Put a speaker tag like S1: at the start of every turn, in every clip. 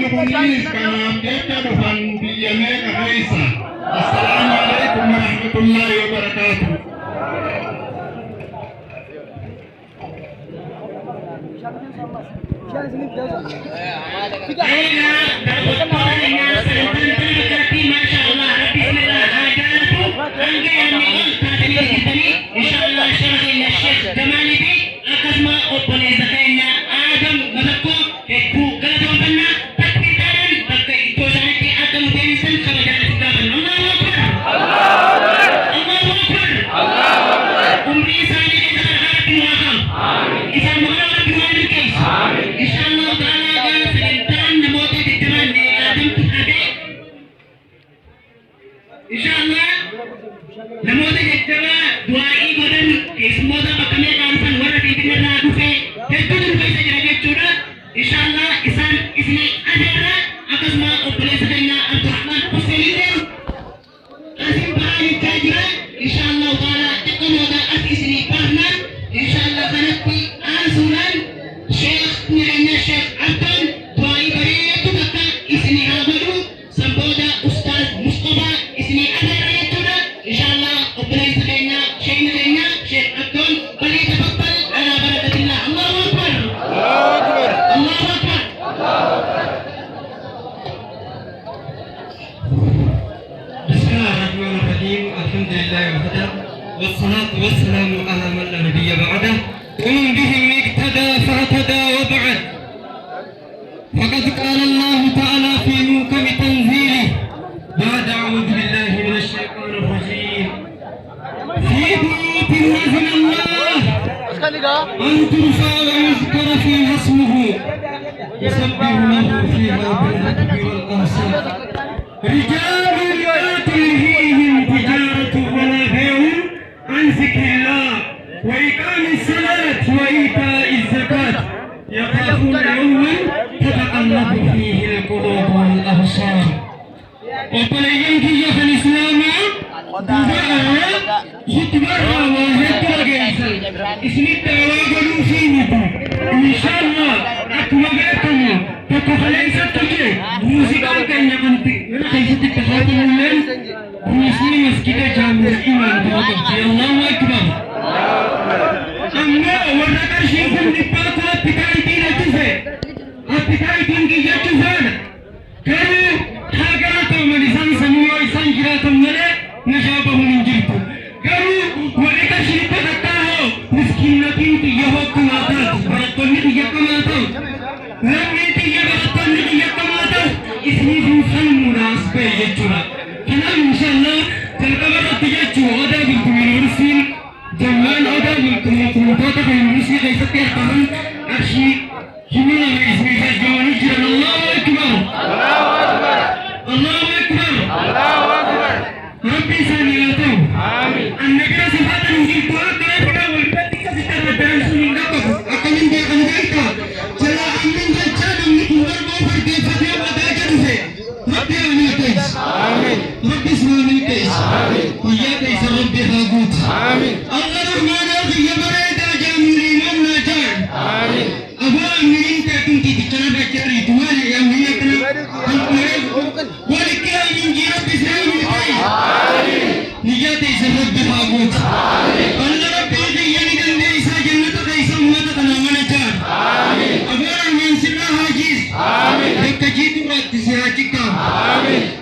S1: kunis kalam kita depan biyane kaisa. Assalamualaikum warahmatullahi wabarakatuh. Namoota jajjabaa du'aa'ii godhan keessummoota bakka meeqaa dhufan warra Finfinneerraa dhufe hedduutu dhufe isa jira jechuudha. Inshaallah isaan isinii adeerra akkasuma obboleessa keenya Abdurrahmaan Hussein asin baay'achaa jira. Inshaallah taala xiqqomoota as isinii baafna. Inshaallah kanatti aasuudhaan sheekni keenya Sheekh Abdon du'aa'ii bareedu bakka isinii haa godhu. Sanbooda Ustaaz Mustafa isinii adeerra jechuudha. Inshaallah obboleessa keenya sheekni keenya Sheekh Abdon balii tafaddal alaa barakatillah. Allahu akbar. Allahu akbar.
S2: بسم الله الرحمن الرحيم الحمد لله وحده والصلاة والسلام على من لا نبي بعده ومن بهم اقتدى فاهتدى وبعد فقد قال الله تعالى في محكم تنزيله بعد أعوذ بالله من الشيطان الرجيم في بيوت أذن الله أن ترفع ويذكر فيها اسمه يسبح له فيها بالغدو والآصال رجال لا تلهيهم تجارة ولا بيع عن ذكر الله وإقام الصلاة وإيتاء الزكاة يخافون يوما تتقلب فيه القلوب والأبصار وبلغن كيف الإسلام خطبة وهدى جيسا اسم الدعوة قلوسينكم إن شاء الله أكمغيتم تكفليس تجي موسيقى كان يقنطي خيسة التخاطم الليل ومسلم مسكت جامع الإيمان بوضع الله أكبر أما ورقا شيخ النبات وابتكايتين أجزة أبتكايتين كي يجزان كانوا حاقراتهم ولسان سموا إسان جراتهم ملأ نجابه من جلتهم كانوا ورقا شيخ تغطاه مسكينتين كي يهوكم آتات برطوني كي يقم آتات لمن كي يبرطوني كي يقم آتات اسمي فوصل مناسبة يجورا كنام إن شاء الله تلقبرت يجو غدا بنت من ورسين جمال غدا بنت من كنتوتا في المسي غيثة يحترم أرشي جميلة اسمي فجواني جرى الله أكبر الله أكبر ربي سانياته النبي صفات نجيب دوات درابنا والبتك ستر بدان سنين نقف أكمن دي أنجيكا جلا أمين جلچان أمين وربو فردي فتيا بداجة نفه ربي أمين كيس ربي اسمه كيس ويا كيس ربي هاقوت الله رحمن الرحيم يبريد جاملي من نجان أبو أمين تكون تتكنا بكري توالي أمين كنا ولكي أمين جي ربي اسمه كيس نجات كيس ربي هاقوت الله ربي يجيني كن ديسا جنة كيس أمت كنا منجان أبو أمين سلا حاجيز لك جيت رات سياجك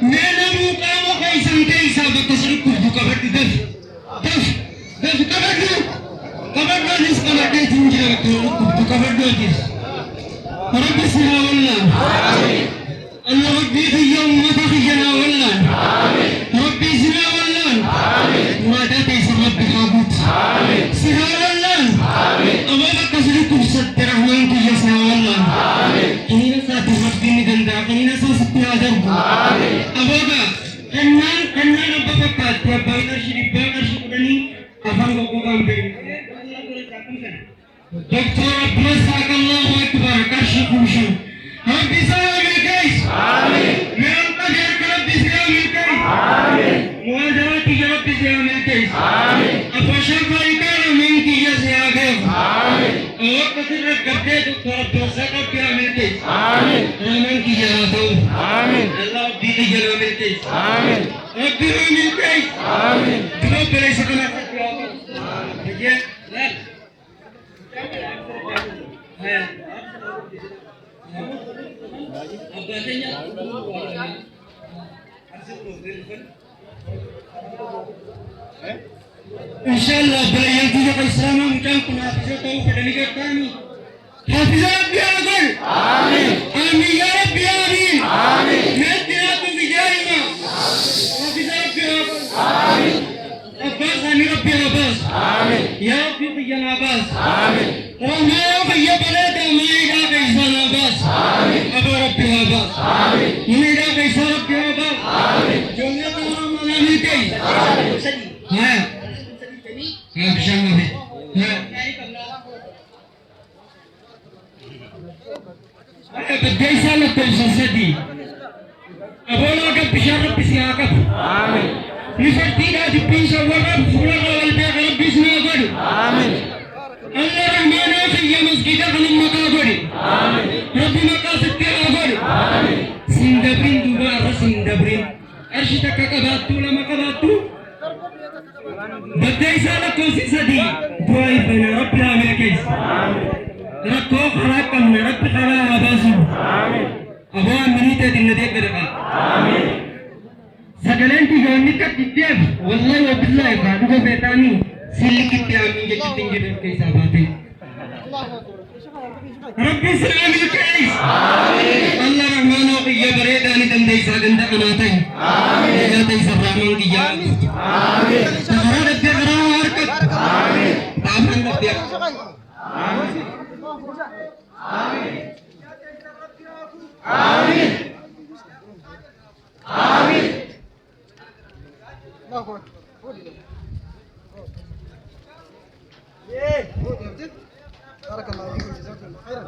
S2: نانا مقام كيسا كيسا بكسر كفدو كبرد دف كبرد نس كبرد تنجر كفدو كبرد نس رب سيها والله الله ربي خيّا أمتا خيّنا والله ربي سيها والله ورادا تيسا ربي حابوت سيها والله أبا بكسر كفسد رحمن كي يسنا والله كنينا ساتي ربي ندندا كنينا ساسبي آدم أبا كنان أبا بكات يبانا شريباني أفهم قوام بين دكتور عباس الله أكبر كرشي كوشو ربي سلام الكيس من القدر ربي سلام الكيس موازناتي ربي سلام الكيس أفشل فايكانا منك يا سياغير أوقت الرب قبضي دكتور عباس ربي سلام الكيس rahman kiyya haa ta'u Allah abdii kiyya naa milkeessu rabbi naa milkeessu dura obboleessa kana biyyee Insyaallah beliau juga keislaman muncul hafiz tahu pada nikah kami. Hafiz Rabbi Amin. Amin ya Rabbi Amin. Nanti aku bijarima. Hafiz Rabbi Amin. Abbas Amin Rabbi Abbas. Ya Rabbi Qiyan Abbas. Rahman Qiyan Balada Maida Qaisan Abbas. Abu Rabbi Abbas. Maida Qaisan Rabbi Abbas. Jumlah Rahman Amin Qais. Bisa ngomong. Bedai salah tersesati. Abola agak bisyarab bisyakab. Nisar tidak dipinsa warab sulah awal biarab bisnagad. Allah Rahmana kaya masjidah kalam makagad. Rabbi makasad tiagad. Sindabrin dubara sindabrin. Arshita kakabatu lama kabatu. Bedai salah tersesati. Doai bina Rabbi Amin Qais. Rakko kharakan Rabbi khala abasu. Abu Aminita dinade berka. Sagalan tiga nikah tiap. Wallahi wa billahi badu ko betani. Silik tiap minje tinggi dan kaisa bate. Rabbi Amin Qais. Allah Rahmano kiya bereda ni tandai saganda kanatai. Ya tai sarramang kiya. Sahara Rabbi kara harkat. Taman Rabbi.
S3: بارك الله فيكم جزاكم الله خيرا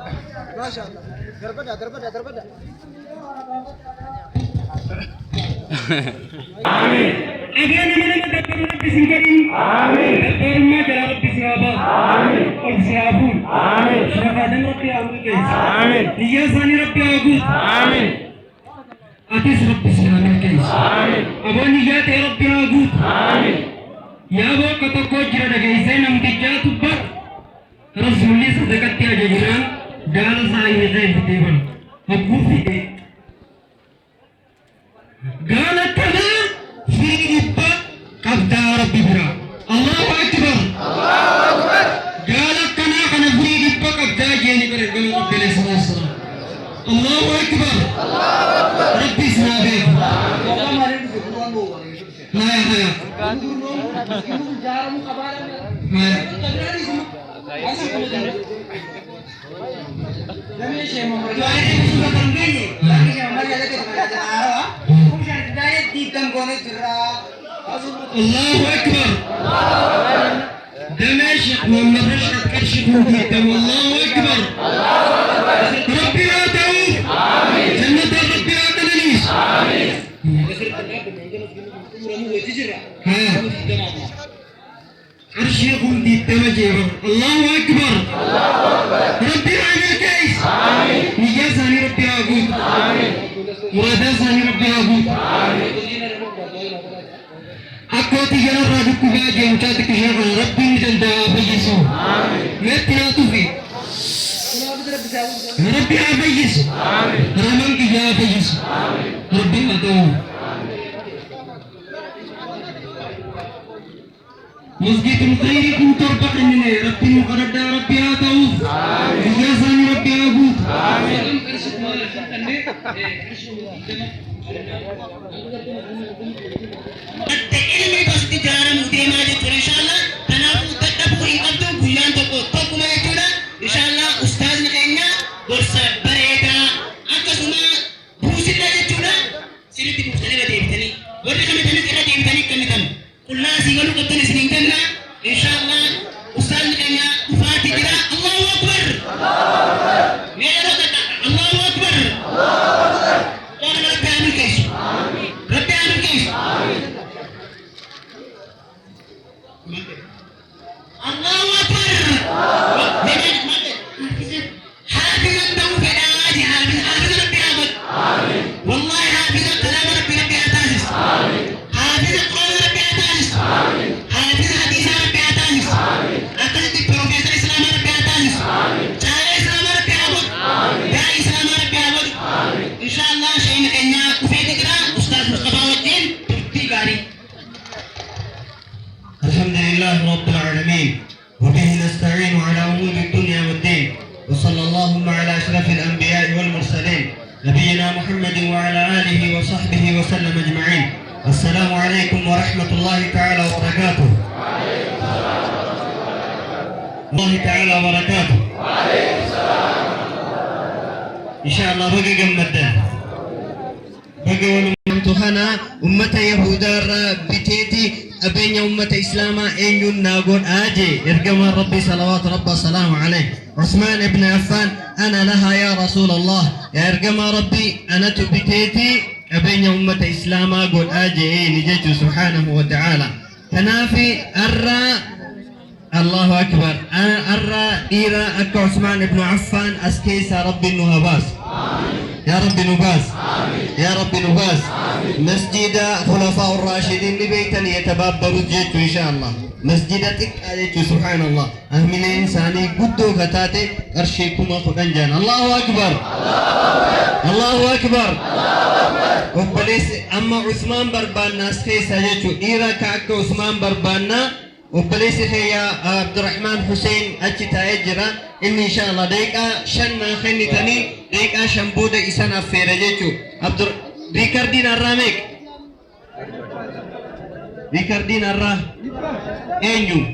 S3: ما شاء الله دربدا
S2: Agar nama dapat Rabbi singkarin. Dapat rumah jalan Rabbi sahabat. Al sahabun. Syafatan Rabbi Amin Qais. Riyasan Rabbi Agut. Atis Rabbi Amin Qais. Abon niyat Rabbi Agut. Ya bo kata ko jira daga isen nam dijatu bat. Rasulullah sedekat tiada jiran dal sa'i zain tibal. Abu fide. Galat kana firibba qabda Rabbi bira. Allahu akbar. Galat kana kana firibba qabda jeni kare gulu Rabbi sallallahu. Allahu akbar. Rabbi snabe. Haya. Allahu akbar. Damashq Muhammad Rashid Karshid Muhyiddin. Allahu akbar. Rabbi la ta'uf. Jannat Rabbi la tanalis. Arshih di tawajjih. Allahu akbar. Rabbi Amin Qais. Niyasani Rabbi Agut. Muradasani Rabbi Agut. Aku tiga radu kuga jengcat kisah Rabbi dan Rabbi Yesus. Metina tufi. Rabbi Abba Yesus. Ramang tiga Abba Yesus. Rabbi atau. Masjidul Khairi kuntur pakainya Rabbi mukarada Rabbi atau. Biasanya Rabbi Agut. Ilmi pasti jarang utama je insyaallah tanafu tadabu ingatu bulan toko kuma itulah insyaallah ustaz ni kayaknya bersabareda akasuma busida je tuna siriti busida de bitani wadi kami tani kira de bitani kami kullu sigalu katani siningkanna insyaallah ustaz ni kayaknya ufati kira Allahu akbar mera kata Allahu akbar Tuhan Rabbi Amin Qais Rabbi Amin Qais Allahu akbar. Hafiz tahu pada hafiz نبينا محمد وعلى آله وصحبه وسلم أجمعين. السلام عليكم ورحمة الله تعالى وبركاته. الله تعالى وبركاته. إن شاء الله بقي جمدا بقي ونمتخنا أمة يهودا بتيتي أبين أمة إسلاما إن ناقون آجي إرقم ربي صلوات ربي السلام عليه عثمان بن عفان أنا لها يا رسول الله يا إرقم ربي أنا تبتيتي أبين أمة إسلاما قول آجي نجيت سبحانه وتعالى تنافي أرى الله أكبر أنا أرى إيرا أكو عثمان بن عفان أسكيس ربي النهباس يا رب نباس يا رب نباس مسجد خلفاء الراشدين لبيتا يتبابروا جيت إن شاء الله مسجدتك آية سبحان الله أهمل إنساني قدو فتاتي أرشيكم أخذنجان الله أكبر الله أكبر وبليس أما عثمان بربانا سكيسا جيتو إيرا كأكو عثمان بربانا وبليس يا عبد الرحمن حسين أجتا يجرا إن شاء الله ديكا شنا خيني تاني ديكا شمبودة إسان أفير جيتو ريكاردين الراميك ريكاردين الرا أينيو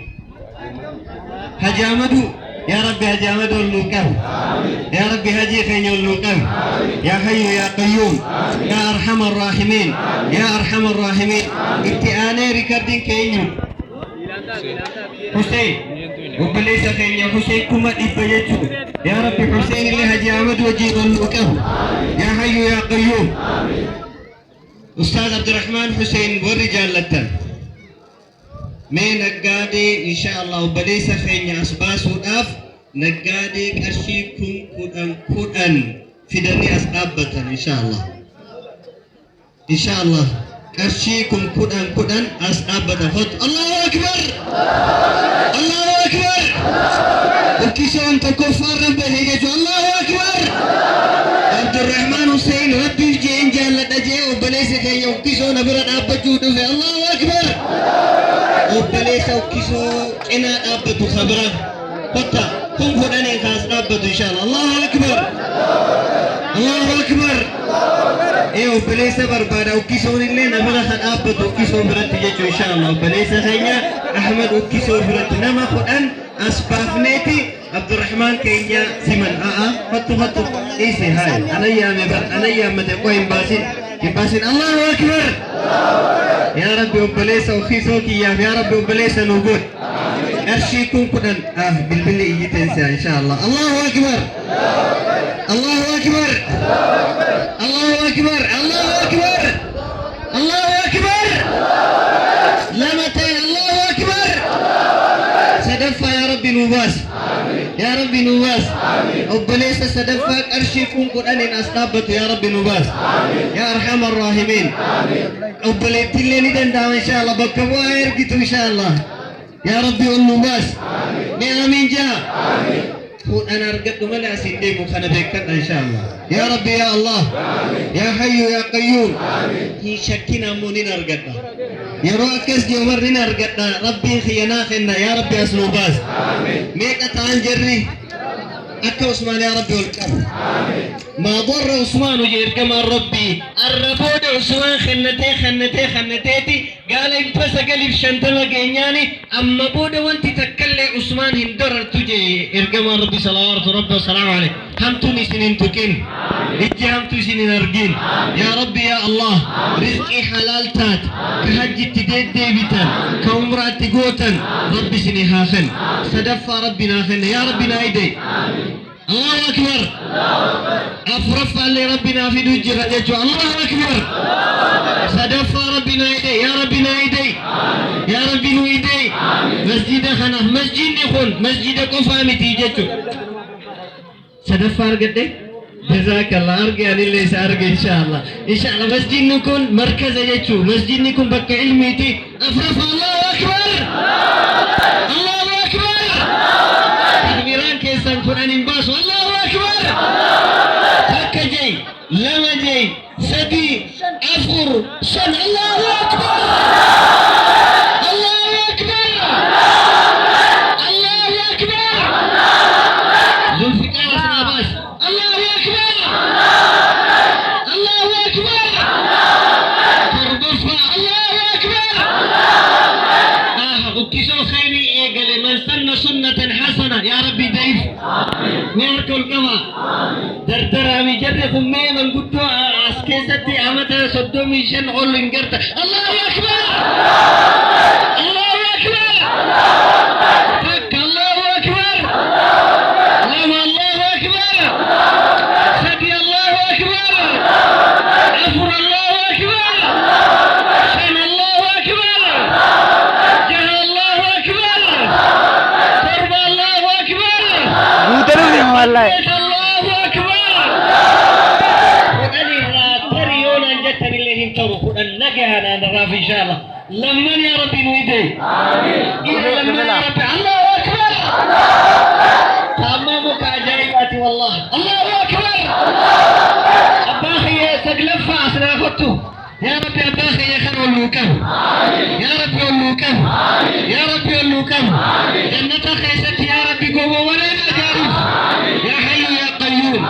S2: هجامدو يا ربي هجامدو اللوكاو يا ربي هجي خينيو اللوكاو يا حي يا قيوم يا أرحم الراحمين يا أرحم الراحمين اتئاني ريكاردين كينيو حسين وبليس خينيا حسين كما إبايتو يا ربي حسين اللي هجامدو وجيب اللوكاو يا حي يا قيوم أستاذ عبد الرحمن حسين والرجال لتن من نقادي إن شاء الله وبليس خينيا أسباس وداف نقادي كرشيكم كودان في دني أسقابة إن شاء الله إن شاء الله كرشيكم كودان أسقابة خط الله أكبر الله أكبر وكيسون تكفر ربه يجو الله أكبر عبد الرحمن حسين ربي جين جالة جي وبليس كي يوكيسو نبرا أبجو دفع الله أكبر وبليس وكيسو إنا أبجو خبرا قطة كم فداني خاص أبجو إن شاء الله الله أكبر الله أكبر إيه وبليس بربادا وكيسو اللي نبرا خد أبجو وكيسو برات يجو إن شاء الله وبليس خينا أحمد وكيسو برات نما خدان أسبافنيتي عبد الرحمن كينيا زمن فتو إيسي هاي أنا يا مبر أنا يا متقوين باسين الله أكبر يا ربي وبليس وخيسوك يا ربي وبليس نوجود أرشيكم كدن بالبلي يتنسى إن شاء الله الله أكبر الله أكبر الله أكبر الله أكبر الله أكبر لمتين الله أكبر سدفا يا ربي نوباس يا ربي نواس وبليس صدفك أرشيكم قرآن أسقابت يا ربي نواس يا أرحم الراحمين وبليت اللي ندندام إن شاء الله بكبوا يرقيتوا إن شاء الله يا ربي النواس آمين جاء أنا أرقد ملا سيدي مخنا بكتنا إن شاء الله يا ربي يا الله يا حي يا قيوم هي شكينا مونين أرقدنا يا روكس دي عمرنا أرقدنا ربي خينا خنا يا ربي أسلوباس ميكا تانجري أكا عثمان يا ربي والكم ما ضر عثمان وجير كما ربي الربود عثمان خنتي قال انفس قلب شنتما جينياني أما بود وانت تكلي عثمان هندر تجي إرقما ربي صلوات ربي والسلام عليه همتوني سنين تكين إجي همتو سنين أرقين يا ربي يا الله رزقي حلال تات كهج تديد ديبتا كعمرات تقوتا ربي سني هاخن صدفا ربي ناخن يا ربي نايدي الله أكبر أفرف اللي ربنا في دوجه رجعوا الله أكبر صدفا ربنا يدي يا ربنا يدي يا ربي نويدي مسجد خنا مسجد نخون مسجد قفامي تيجتو صدفا أرقدي جزاك الله أرقي أن اللي سأرقي إن شاء الله مسجد نكون مركز يجتو مسجد نكون بك علميتي أفرف الله أكبر الله أكبر تكبيران كيسان قرآن باس الله أكبر تكجي لما جي سدي أفر سن الله أكبر الله أكبر الله أكبر ذو الفقار سناباس الله أكبر قلت أسكيستي أمتى صدومي شن أول إنجرت الله أكبر الله أكبر فك الله أكبر لما الله أكبر سبي الله أكبر عفر الله أكبر شن الله أكبر جه الله أكبر قرب الله أكبر الله أكبر وأني تريون أن جتني اللي هنتروا النجاة أنا راف إن شاء الله لمن يا ربي نويدي لمن يا ربي الله أكبر تمامك عجائباتي والله الله أكبر أباخي سقلفة أسنا أخذته يا ربي أباخي يا خير والموكم يا ربي والموكم يا ربي والموكم جنتك خيستي يا ربي قوة ولا جارف يا حي يا قيوم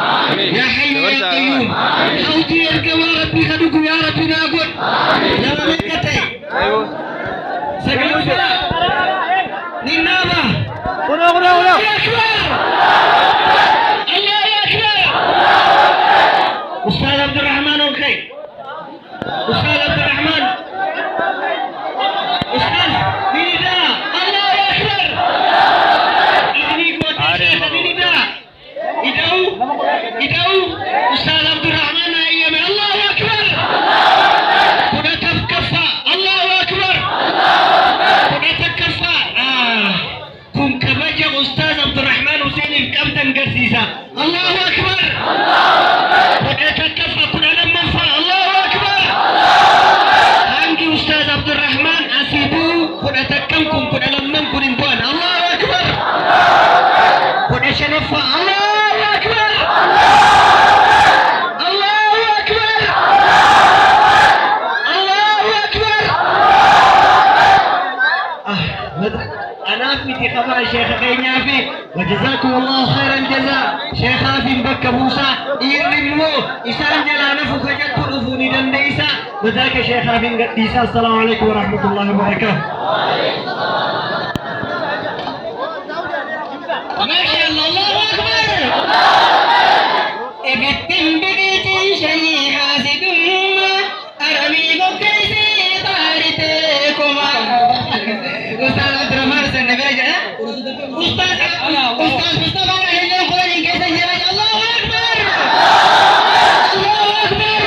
S2: يا حي يا قيوم حوتي يا ربي خدوك يا ربي ناقول يا ملكتي سقلفة نينابا الله أكبر الله أكبر أستاذ عبد الرحمن الخير أستاذ عبد الرحمن أستاذ بنداء الله أكبر إذني قوة الشيخ بنداء إدعو أستاذ عبد الرحمن أيام الله أكبر كنا تفكفى الله أكبر كنا تكفى كن كبجة أستاذ عبد الرحمن حسين الكابتن قرسيسة الله أكبر كنا تكفى كنا لما الله أكبر هنجي أستاذ عبد الرحمن أسيبو كنا تكمكم كنا لما كنا نبوان الله أكبر كنا شنفة الله أكبر الله أكبر الله أكبر أنا أثبت خبر الشيخ غينافي وجزاكم الله خير الجزاء شيخ هافي بك موسى يرمو إسان جلا نفخ جد رفوني دنديسا وذاك شيخ هافي قديسا السلام عليكم ورحمة الله وبركاته الله أكبر ابتم بقيتي شيء حاسد أرمي بكيسي طارتكما أستاذ عبد الرحمن السنبيجة أستاذ مصطفى علي القرآن كيف يجب الله أكبر الله أكبر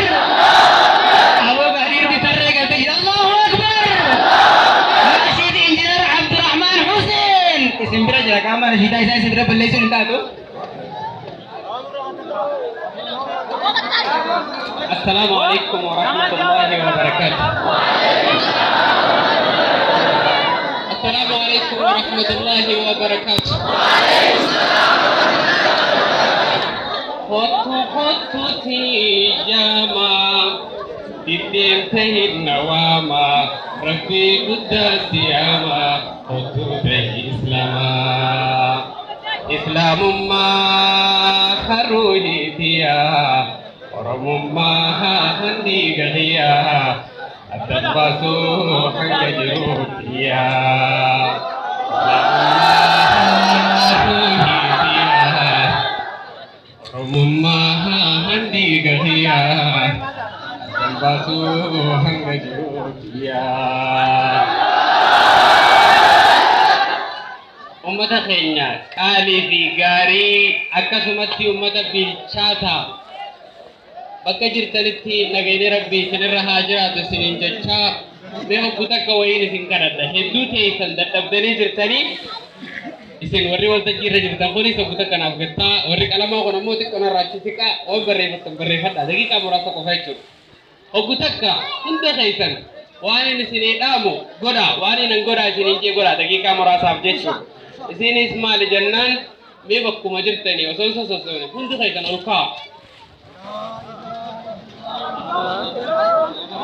S2: أبو بهرير بطريقة تجد الله أكبر رشيد إنجنير عبد الرحمن حسين اسم برجع كما رشيد إسان سدر بليسون انتاتو السلام عليكم ورحمة الله وبركاته السلام عليكم ورحمة الله وبركاته خط تيجاما تنتهي النواما ربي قد السياما خط إسلاما إسلام ما خروجي فيها ورم ما هندي قضيا التنباسو حق جروبيا ورم ما هندي قضيا التنباسو حق جروبيا ummata keenya qaalii fi gaarii akkasumatti ummata bilchaata bakka jirtanitti nageenyi rabbii isinirra haa jiraatu isiniin jechaa mee obbo takka wayiin isin kadhadha hedduu teessan dadhabdanii jirtanii isin warri waltajjii irra jirtan kunis obbo takka naaf gattaa warri qalamaa kun ammoo xiqqoo narraa achi siqaa waan barreeffattan barreeffadha daqiiqaa muraasa qofa jechuudha obbo takka hunda keessan waan inni isinii dhaamu godha waan inni godha isiniin jee godha daqiiqaa muraasaaf jechuudha isinis maali jennaan mee bakkuma jirtanii osoo sososoone hundi keessan ol ka'a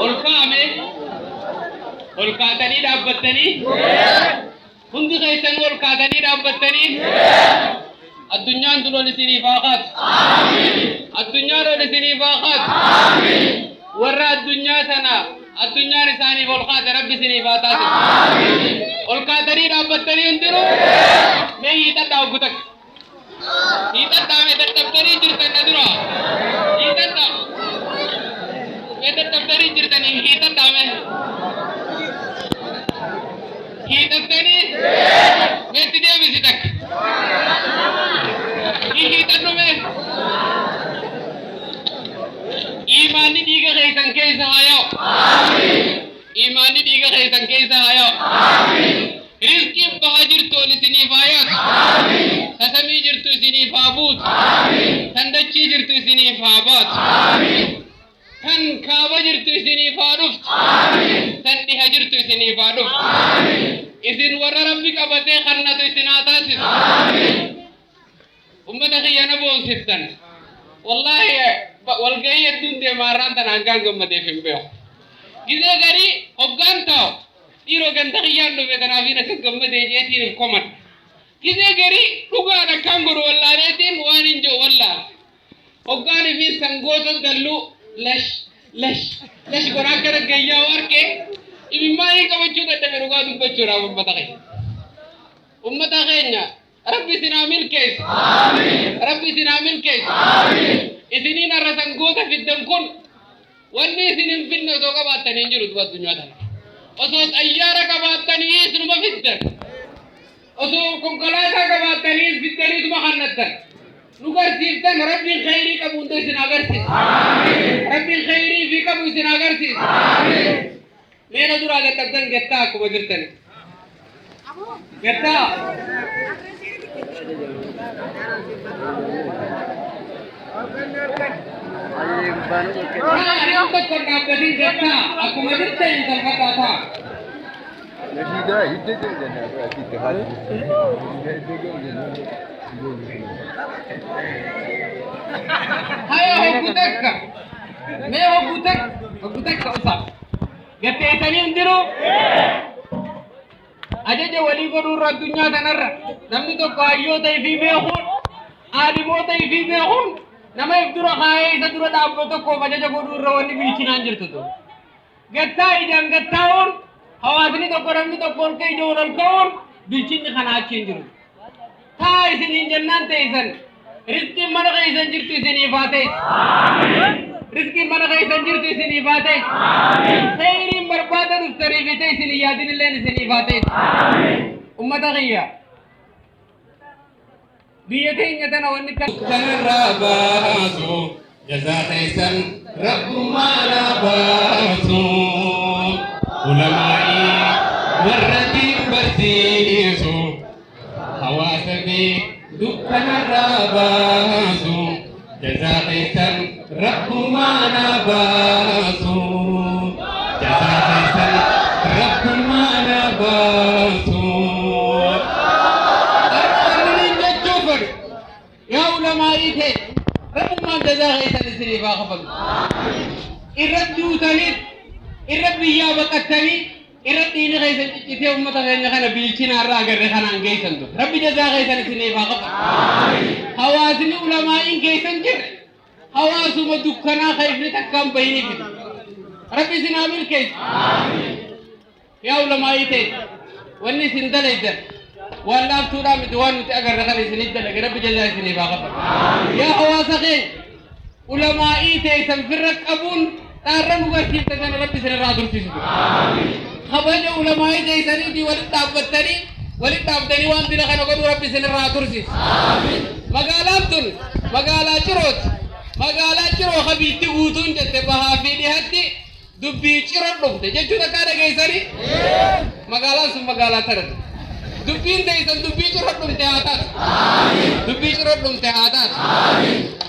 S2: ol kaa'ame ol kaatanii dhaabbattanii hundi keessan ol kaatanii dhaabbattanii addunyaan duloon isiniif haa kaatu addunyaan ol isiniif haa kaatu warra addunyaa sana addunyaan isaaniif ol kaate rabbi isiniif haa taasisu ol kaatanii dhaabbattanii hundinuu mee hiixadhaa obbo takka hiixadhaa mee dadhabdanii jirtan na dura hiixadhaa
S4: hiittanii jirtanii hiittadhaame. Hiittattanii meetti deebisi takka. Hiittadhume. Imaanni dhiiga keessan keessa haa yaa'u. Imaanni dhiiga keessan keessa haa yaa'u. Rizqiin bahaa jirtu ol isiniif haa yaatu. Sasamii jirtu isiniif haa buutu. Kan dachii jirtu isiniif haa baatu. Kan kaaba jirtu isiniif haa dhuftu. Kan dhiha jirtu isiniif haa dhuftu. Isin warra Rabbi qabatee kannatu isin haa taasisu. Ummata kiyyana boonsiftan. Wallahi walgahii hedduun deemaarraan tan hangaan gammadeef hin beeku. Gizee garii hoggaan ta'u dhiiroo ganda kiyyaan dhufe kanaafiin akka gammadee jeetiin hin koman. Gizee garii dhugaan akkaan godhu wallaaneetiin waan hin jiru wallaan. Hoggaan ifiin sangoota galluu lash godhaa akka raggayyaa warqee imimmaa hin qabachuu dadhabe dhugaa dubbachuudhaaf ummata keenya. Ummata keenya Rabbi isin haa milkeessu. Rabbi isin haa milkeessu. Isiniin har'a sangoota fiddan kun wanni isin hin finne osoo qabaattanii hin jiru duba addunyaa tana. Osoo xayyaara qabaattanii isinuma fiddan. Osoo konkolaataa qabaattanii fiddaniituma kannattan. Nu garsiiftan Rabbiin khayrii qabu hunda isin agarsiisa. Rabbiin khayrii fi qabu isin agarsiisa. Meena duraa dadhabdan gettaa akkuma jirtan. Gettaa. Hari untuk kondapin gettaa akkuma jirtan salphataa.
S5: Nasiida hidda jedhana asitti haala.
S4: Hayo hokutakka. Mee hokutakka usa. Gatteessanii hin jiru. Ajaja walii godhuurra addunyaa kanarra namni tokko hayyoota ifii beekuun aadimoota ifii beekuun nama if dura kaayee isa dura dhaabbatu tokkoof ajaja godhuurra wanni bilchinaan jirtu. Gattaa ijaan gattaa'uun hawaasni tokko namni tokko ol ka'e ijoon ol ka'uun bilchinni kanaa achi hin jiru. Taa isin hin jennaan teessan rizqiin mana keessan jirtu isiniif haa ta'e. Rizqiin mana keessan jirtu isiniif haa ta'e. Khayriin barbaada dhuftanii fi ta'e isin yaadin illeen isiniif haa ta'e. Ummata kiyya. Biyya keenya tana wanni kan
S6: kanarraa baasu jazaa ta'esan rabbummaa naa baasu. Ulamaa'ii warra diin barsiisu hawaasa fi dukkanarraa baasu jazaa ta'esan rabbummaa naa baasu. Jazaa ta'esan rabbummaa naa baasu. Yaa ulamaa'ii ta'e rabbummaan jazaa ta'esan isiniif haa kafalu. Irratti duutaniif irra biyyaa baqattanii irra dhiini keessan ciccitee ummata keenya kana bilchinaarraa agarre kanaan geessan dur. Rabbi jazaa keessan isiniif haa qabu. Hawaasni ulamaa'iin keessan jirre hawaasuma dukkanaa keefni takkaan bahini fidu. Rabbi isin haa milkeessu. Yaa ulamaa'ii ta'e wanni isin dalaydan waan laaftuudhaa miti waan nuti agarre kana isinit dalage Rabbi jazaa isiniif haa qabu. Yaa hawaasa keenya ulamaa'ii ta'e firra qabuun Tarang bukan kita kan Rabbi sirraa tursiisu. Kabaja ulamaa'ii keessaniitii walitti dhaabbatanii waan dina kana godhu Rabbi sirraa tursiisu. Magaalaan tun magaalaa Cirooti. Magaalaa Ciroo habiitti guutuun jette bahaa fi dhihatti dubbii Ciroo dhufte jechuudha akka dhageessanii. Magaalaan sun magaalaa tarate. Dubbiin teessan dubbii Ciroo dhufte haa taatu. Dubbii Ciroo dhufte haa taatu.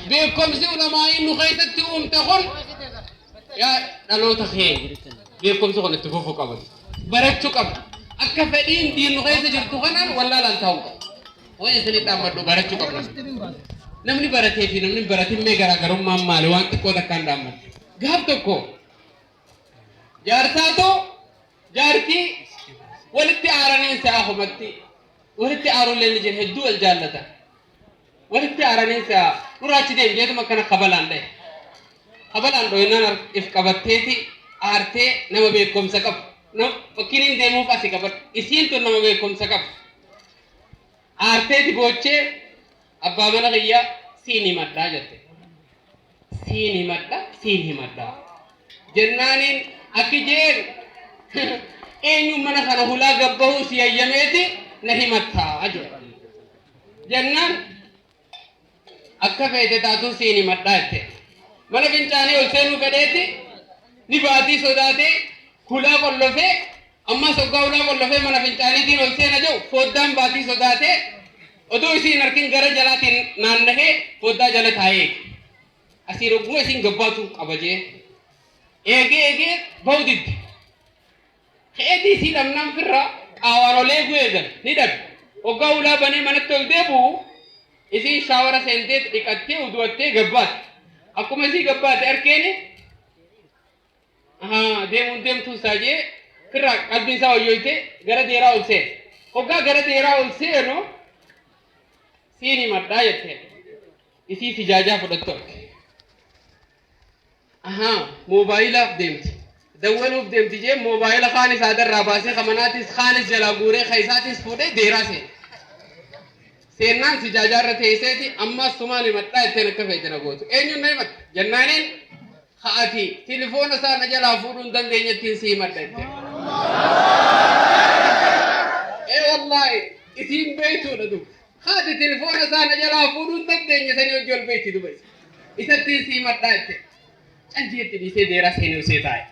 S6: Beekumsi ulamaa'ii nu keessatti uumte kun yaa dhaloota keenya beekumsi kun itti fufuu qaban barachuu qabu akka fedhiin diin nu keessa jirtu kanaan wallaalaan ta'uu qabu waan isinii dhaammadhu barachuu qabu namni baratee fi namni baratiin mee garaagarummaan maali waan xiqqoo takkaan dhaammadhu gaaf tokko jaarsaatoo jaartii walitti aaranii sa'a humatti walitti aaruullee ni jedhe hedduu wal jaallata walitti aaranii sa'a duraachi deemjeetuma akkana kabalaan dhahe Kabalaan doonaan if qabatteeti aartee nama beekumsa qabu. Fakkiin hin deemuuf asi qabatu. Isiin tun nama beekumsa qabu. Aarteeti boochee abbaa mana kiyyaa siin himadhaa jette. Siin himadhaa. jennaanin akki jeen eenyu mana kana hulaa gabbahu siyayyameeti na himattaa jedhe jennaan akka feete taatuun siin himadhaa jette mana fincaanii ol seenuu fedheeti ni baatii sodaatee hulaa qollofee amma soggaa hulaa qollofee mana fincaaniitiin ol seena jiru foddaan baatii sodaatee oduu isiin harkin gara jalaatiin naannahee foddaa jala taa'ee asii rogguma isiin gabbaatu qabajee eegee bahu didde keetii isii dhabnaan firra qaawarolee gu'eegan ni dhabe hoggaa hulaa banee manatti ol deebi'u isiin shaawara seentee dhiqattee uduwattee gabbaate akkuma isii gabbaate arkeeni deemtuu isaa jee firra qalbii isaa hoyyooyte gara deeraa ol seene hoggaa gara deeraa ol seenu siin himadhaa jettee isii sijaajaa fudhattu arge moobaayilaa deemti dawwaluuf deemti jee moobaayila kaan isaa darraa baasee kamanaatis kaanis jalaa guuree kaisaatis fuudhee deeraa seene seennaan sijaajaa irra teesseeti ammas sumaan himadhaa jetteen akka feetena gootu eenyuun na himatta jennaaniin haati tilifoona isaa na jalaa fuudhuu hin dandeenyettiin si himadha jettee wallaahi isiin beeytuudha dub haati tilifoona isaa na jalaa fuudhuu hin dandeenye sanii hojii ol beeyti duba isattiin si himadhaa jettee canjeetti dhiisee deeraa seenee usee taa'e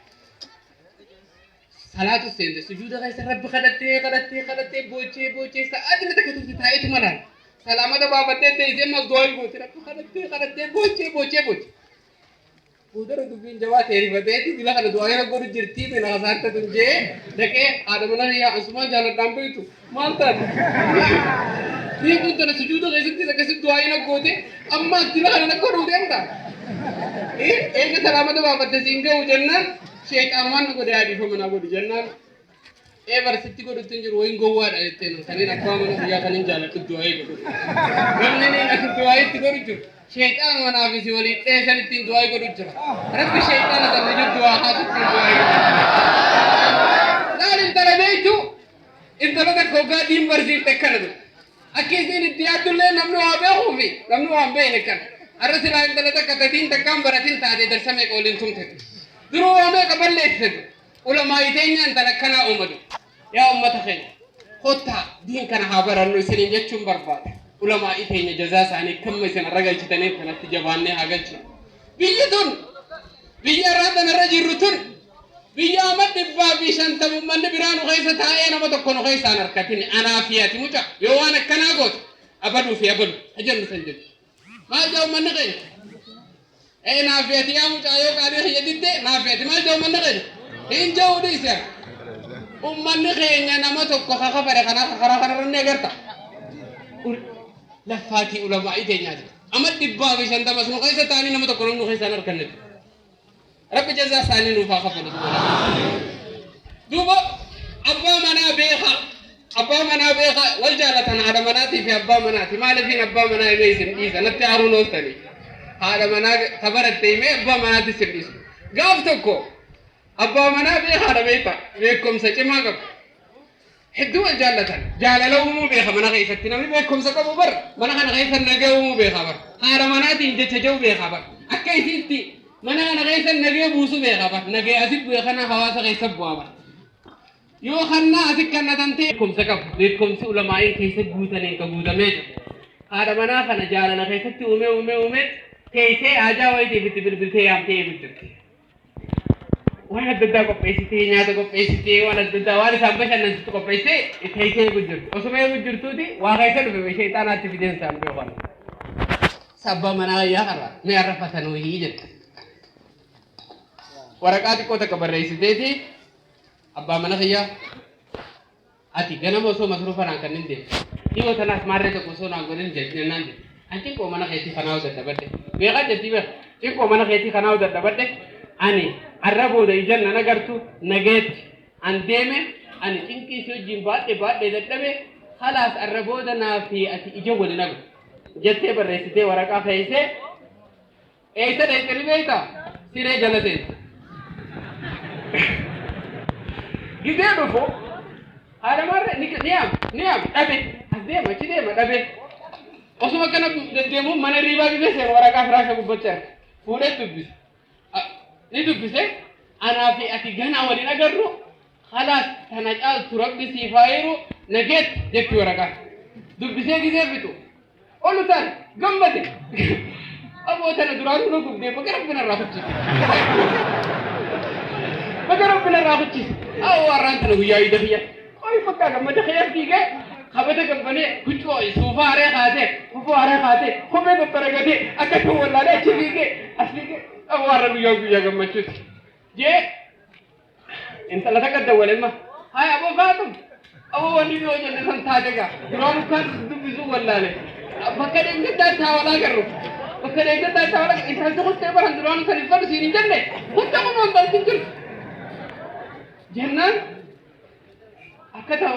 S6: salaatu seente sujuuda keessa rabbi kadhattee boochee sa'aatii takka turte taa'eetu malaan salaamata baafattee teessee ammas du'aa goote rabbi kadhattee boochee Budara dubbiin jawaa teerifateeti bila kana du'aa yeroo godhu jirtii mina hasaarta tun jee dhaqee haadha manaa yaa asumaan jaaladhaan beektu maal taate riifuun tana sujuuda keessatti akkasitti du'aa yeroo goote ammas bila kana nakka godhuu deemta eega salaamata baafatte siin ga'u jennaan sheexaanumaan na godhe haadhiifa manaa godhu jennaan barsitti godhutti hin jiru wayin gowwaadha jetteen saniin abbaa mana guyyaa kan hin jaaladhu du'aa godhu namni niin akka du'aa itti godhu jiru شيطان منافسي ولي تيسن التين دعاء يقول جرا رب الشيطان هذا نجد دعاء هذا التين دعاء لا انت لبيتو انت لدك خوكا دين برزيل تكنده اكيد دين الديات اللي نمنوها بيخو في نمنوها بينك الرسل انت لدك كتدين تكام براتين تادي درسمي قولين تمتك دروها ما قبل ليسد علماء يتين انت لكنا امدو يا امة خير خطا دين كان حابر انو سنين جتشم برباد ulama itenya jaza sani kamma sen ragal citane kanatti jabanne hagalchi biyatun biya radan rajirutun biya madibba bi shantam man biranu khaysa taaya nama tokko no khaysa narkatin anafiyati muta yo wana kana got abadu fi abadu ajan sanjid ma jaw man khay nafiyati ya muta yo kadi khiyadide nafiyati ma jaw man khay in jaw disa umman khaynya nama tokko khafare kana khara ranne garta لفاتي علماء تينيات أما دبّا في شنطة بس نقيسة تاني نمو تكونوا نقيسة نركنت رب جزا ثاني نوفا خفض دوبا أبا منا بيخا والجالة هذا مناتي في أبا مناتي ما لفين أبا منا يميزن إيسا نتعارو نوستني هذا منا خبرت تيمي أبا مناتي سبيس قافتكو أبا منا بيخا هذا بيتا بيكم سجي ما قب حدو الجالة جالة مو بيخا منا غيفتنا بيكم سكبو بر منا خان غيفن نجاو مو بيخا بر هذا مناتي إنت تجاو بيخا بر أكيد إنتي منا خان غيفن نجاو بوسو بيخا بر نجاو أزيب بيخنا حواس غيثب بوامر يو خنا أزيب كنا تنتي بيكم سكب بيكم سؤال ماين كيسة بوتانين كبوتا ميت هذا منا خان جالة نغيفتي أمي كيسة آجا ويتي بتبربرتي يامتي بتبتي وانا ددا کو پیسے تھی نیا کو پیسے تھی وانا ددا والی سامبشن نن کو پیسے ایتھے بجرت اسمے بجرتو دی واغیسن به شیطان ات فیدن سام به وان سبا منا یا خرا میں عرفتنو ہی جت ورقات کو تک بر رئیس دے تھی ابا منا خیا اتی گنا مو سو مصروف نہ کرن دے یہ تھنا مارے تو کو نہ گن جت نن دے انت کو منا خیتی خناو دد بده بیگا جتی به یہ کو منا خیتی خناو دد بده ani arrabo da ijanna nagartu naget andeme ani tinki so jimbaade baade daddabe khalas arrabo da na fi ati ijawwal nag jette barresite waraka khaise eita dai kalibeta sire jalate gidebe fo hada marre niyam dabe azema chidema dabe osuma kana demu mana riba bi se waraka frasha bu boccer fude tubbi ni dubbise
S4: أنا في أتجنا ولنا جرو خلاص تنجال تربي سيفايرو نجت جت ورقة دب بسيجي زفتو قولوا تاني جنبتي أبو تنا درانو نقول دي بكرة بنا راحتي بكرة بنا راحتي أو أرانت لو يا إيدفيا أي فكر لما تخيل فيك خبرت كمبني كنت كوي سوفا عليه خاطئ كوفا عليه خاطئ خبرت بترجعتي أكتر ولا لا تشيلك أصلك أو أرانو يا جماعة جي انت لا تقدر ولا ما هاي ابو فاطم ابو وني يوجد نسان تاجا درام كان دبزو ولا له فكر انت تا ولا غرو فكر انت تا ولا انت تقول تبر درام كان يفر سيرين جنة كنت من دل تنجل جنان اكتا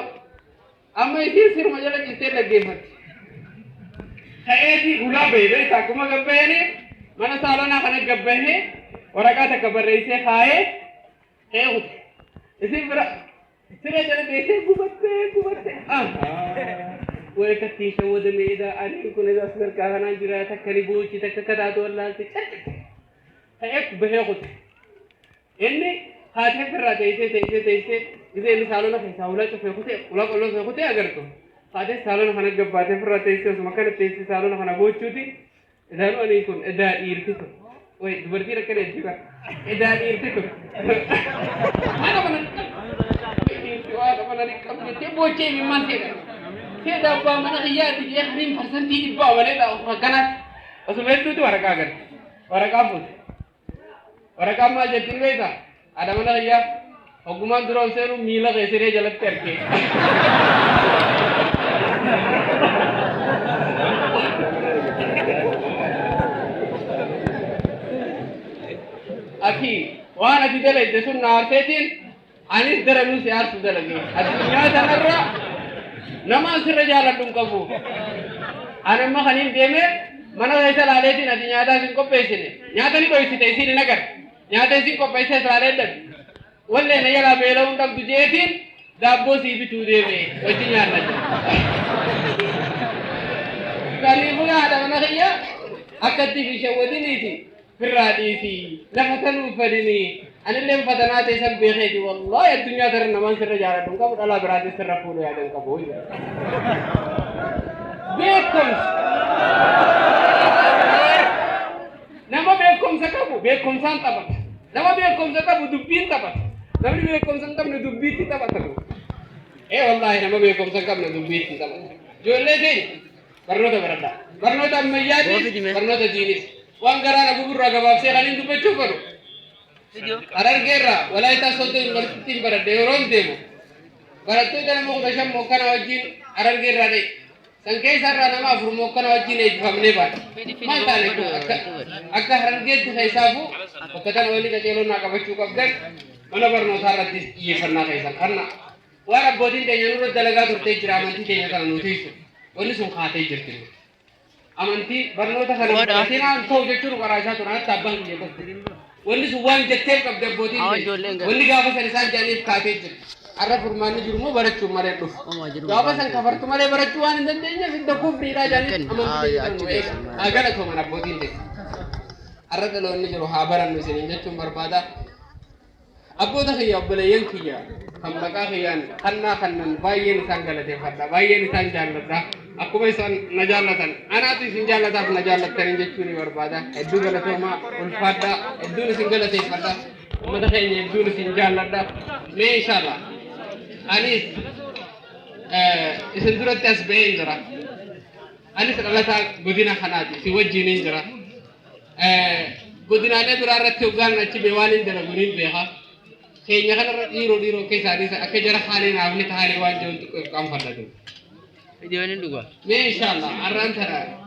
S4: اما يصير سير مجال جيت لگے مت هاي غلا بيبي تاكما گبهني من سالنا كن گبهني ورقه تكبر رئيسه خايه هي इसी तरह सिरे जने देखे गुबत्ते ويكتي شود ميدا أني كنا أصغر كهنا جرا تكريبو كي تككدا دولا هيك بهيقط إني هذه فرّا تيسي إذا إني سالونا في ساولا تفيقطي ولا كلو فيقطي أجرتو هذه سالونا خنا جبّاتي فرّا تيسي وسمكان تيسي سالونا خنا بوچوتي إذا لو أني كون إذا إيرتيتو وي دبرتي ركّن إدّيبا إذا إيرتيتو أنا من أنا تبوچي ممان تيدا تيدا با من خيار تيجي خريم فرسان تيجي با ولا لا وكانت وسمعت تو ورقة أجر ورقة فوت ورقة ما جتين بيتا ada mana ya hukuman durau seru mila kesire jalan terke Aki, wah nanti deh le, desun narsetin, anis deranu siar sudah lagi. Aduhnya janganlah, nama sirra jalan tungkabu. Anak mah kanin deme, mana saya laletin, aduhnya ada sih kau pesene. Nyata ni kau isi tesi ni nagar, nyata sih kau pesi laletin. Walle naya la bela untuk tujetin, dabbo sih bitu deme, wajibnya aja. Kali bukan ada mana kaya, akad TV show ini sih. فراديتي لفتنوا فدني أنا اللي فتنات يسمى بخيتي والله الدنيا ترى نمان سر جارة دونك أبو الله برادي سر رفولو يا دونك أبوي بيكم نما بيكم سكابو بيكم سان تبت نما بيكم سكابو دبين تبت نما بيكم سكابو ندبين تبت إيه والله نما بيكم سكابو ندبين تبت جولة دين برنوتا بردا برنوتا ميادي برنوتا جينيس وانغرا نبغور رغباب سيخالين دبچو کرو arargerra walaita sote university bara deoron demo baratto dana mo dasham mokana wajin arargerra de sankai sarra nama afur mokana wajin e famne ba mata le ko akka hararget hisabu wakatan wali ka telo na ka bachu kabdan mana barno tharati ye farna kaisa karna wara bodin de nyanu dalaga turte jiramanti de nyaka no thisu woni sun khate jirti amanti barno ta khana tina so jechuru karasha to na tabang ye ko wali suwan jetel kab de bodin wali ga basal san jani khate jir arra furmani jurmo barachu mare do ga basal khabar tumare barachu an dendenya vidda ko brira jani amanti agala to mana bodin de arra de lonni jiro habaran no sinin jechu barbada abbo da khiya bale yankiya amma ka khiyan kanna kannan bayen sangalate fadda bayen sanjallata akuma isan najalatan anati sinjalata najalatan jechuni barbada eddu galatoma ulfadda eddu singalate fadda mada khayni eddu sinjallada me inshallah anis isan durat tasbih indra anis galata godina khanati si wajjini indra godina ne duraratti ugan nachi bewani indra gunin beha kayaknya kan diro kesari akhir jarak hari nabi tahari wajib untuk kampanye itu. Video ini dua. Insya Allah, arantara